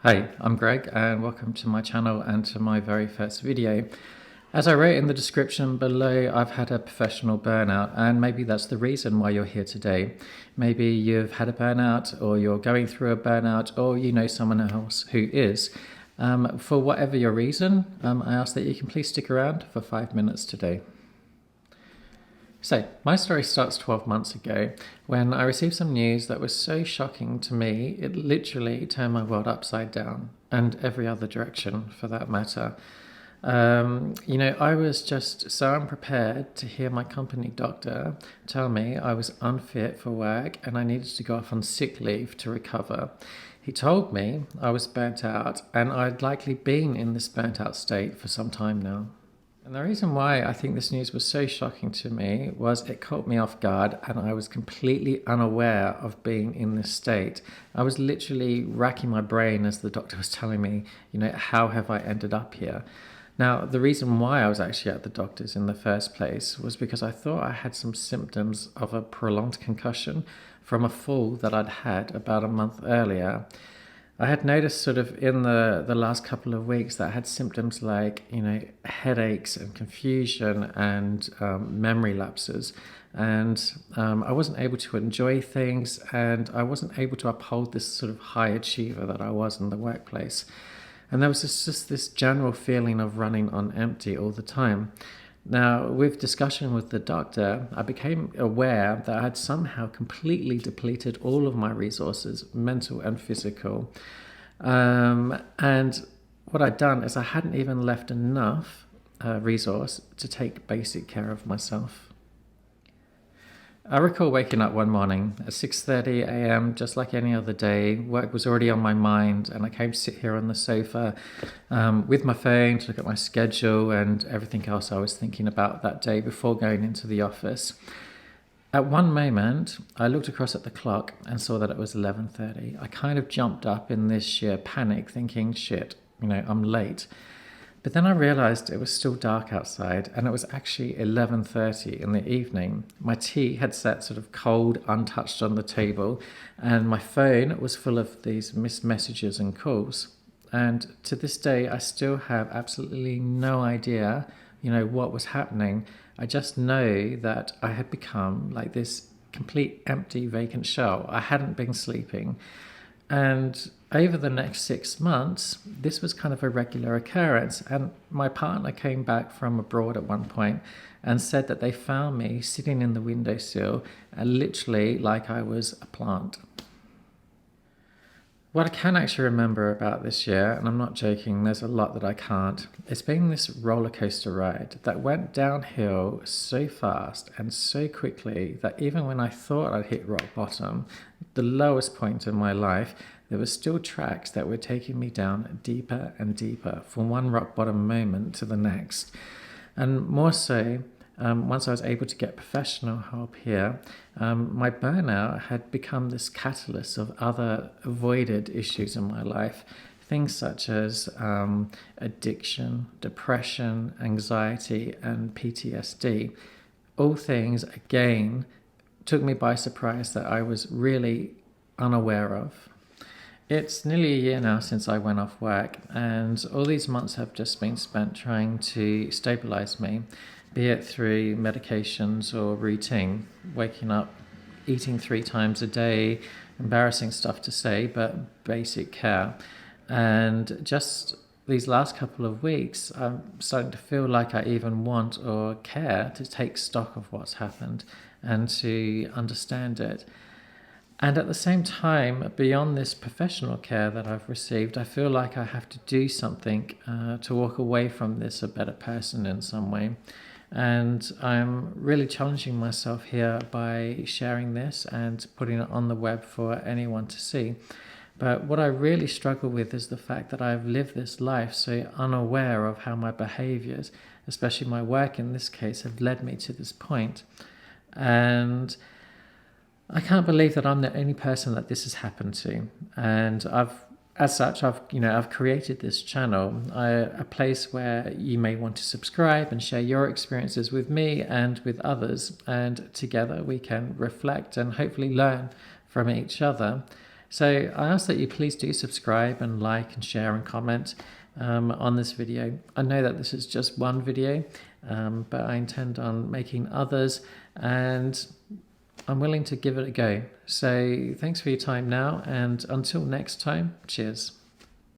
Hi, I'm Greg and welcome to my channel and to my very first video. As I wrote in the description below, I've had a professional burnout, and maybe that's the reason why you're here today. Maybe you've had a burnout, or you're going through a burnout, or you know someone else who is. For whatever your reason, I ask that you can please stick around for 5 minutes today. So, my story starts 12 months ago when I received some news that was so shocking to me, it literally turned my world upside down, and every other direction for that matter. I was just so unprepared to hear my company doctor tell me I was unfit for work and I needed to go off on sick leave to recover. He told me I was burnt out and I'd likely been in this burnt out state for some time now. And the reason why I think this news was so shocking to me was it caught me off guard and I was completely unaware of being in this state. I was literally racking my brain as the doctor was telling me, how have I ended up here? Now, the reason why I was actually at the doctor's in the first place was because I thought I had some symptoms of a prolonged concussion from a fall that I'd had about a month earlier. I had noticed sort of in the last couple of weeks that I had symptoms like, headaches and confusion and memory lapses. And I wasn't able to enjoy things and I wasn't able to uphold this sort of high achiever that I was in the workplace. And there was just this general feeling of running on empty all the time. Now, with discussion with the doctor, I became aware that I had somehow completely depleted all of my resources, mental and physical. And what I'd done is I hadn't even left enough resource to take basic care of myself. I recall waking up one morning at 6:30 a.m. just like any other day. Work was already on my mind and I came to sit here on the sofa with my phone to look at my schedule and everything else I was thinking about that day before going into the office. At one moment, I looked across at the clock and saw that it was 11:30. I kind of jumped up in this sheer panic thinking, shit, I'm late. But then I realized it was still dark outside and it was actually 11:30 in the evening. My tea had sat sort of cold, untouched on the table, and my phone was full of these missed messages and calls. And to this day, I still have absolutely no idea, what was happening. I just know that I had become like this complete empty, vacant shell. I hadn't been sleeping. And over the next 6 months, this was kind of a regular occurrence. And my partner came back from abroad at one point and said that they found me sitting in the windowsill, literally like I was a plant. What I can actually remember about this year, and I'm not joking, there's a lot that I can't, it's been this roller coaster ride that went downhill so fast and so quickly that even when I thought I'd hit rock bottom, the lowest point in my life, there were still tracks that were taking me down deeper and deeper from one rock bottom moment to the next. And more so, once I was able to get professional help here, my burnout had become this catalyst of other avoided issues in my life. Things such as addiction, depression, anxiety, and PTSD. All things, again, took me by surprise that I was really unaware of. It's nearly a year now since I went off work, and all these months have just been spent trying to stabilize me, be it through medications or routine, waking up, eating 3 times a day, embarrassing stuff to say, but basic care. And just these last couple of weeks, I'm starting to feel like I even want or care to take stock of what's happened and to understand it. And at the same time, beyond this professional care that I've received, I feel like I have to do something to walk away from this a better person in some way. And I'm really challenging myself here by sharing this and putting it on the web for anyone to see. But what I really struggle with is the fact that I've lived this life so unaware of how my behaviors, especially my work in this case, have led me to this point. And I can't believe that I'm the only person that this has happened to. And I've created this channel, a place where you may want to subscribe and share your experiences with me and with others. And together we can reflect and hopefully learn from each other. So I ask that you please do subscribe and like and share and comment on this video. I know that this is just one video, but I intend on making others, and I'm willing to give it a go. So thanks for your time now, and until next time, cheers.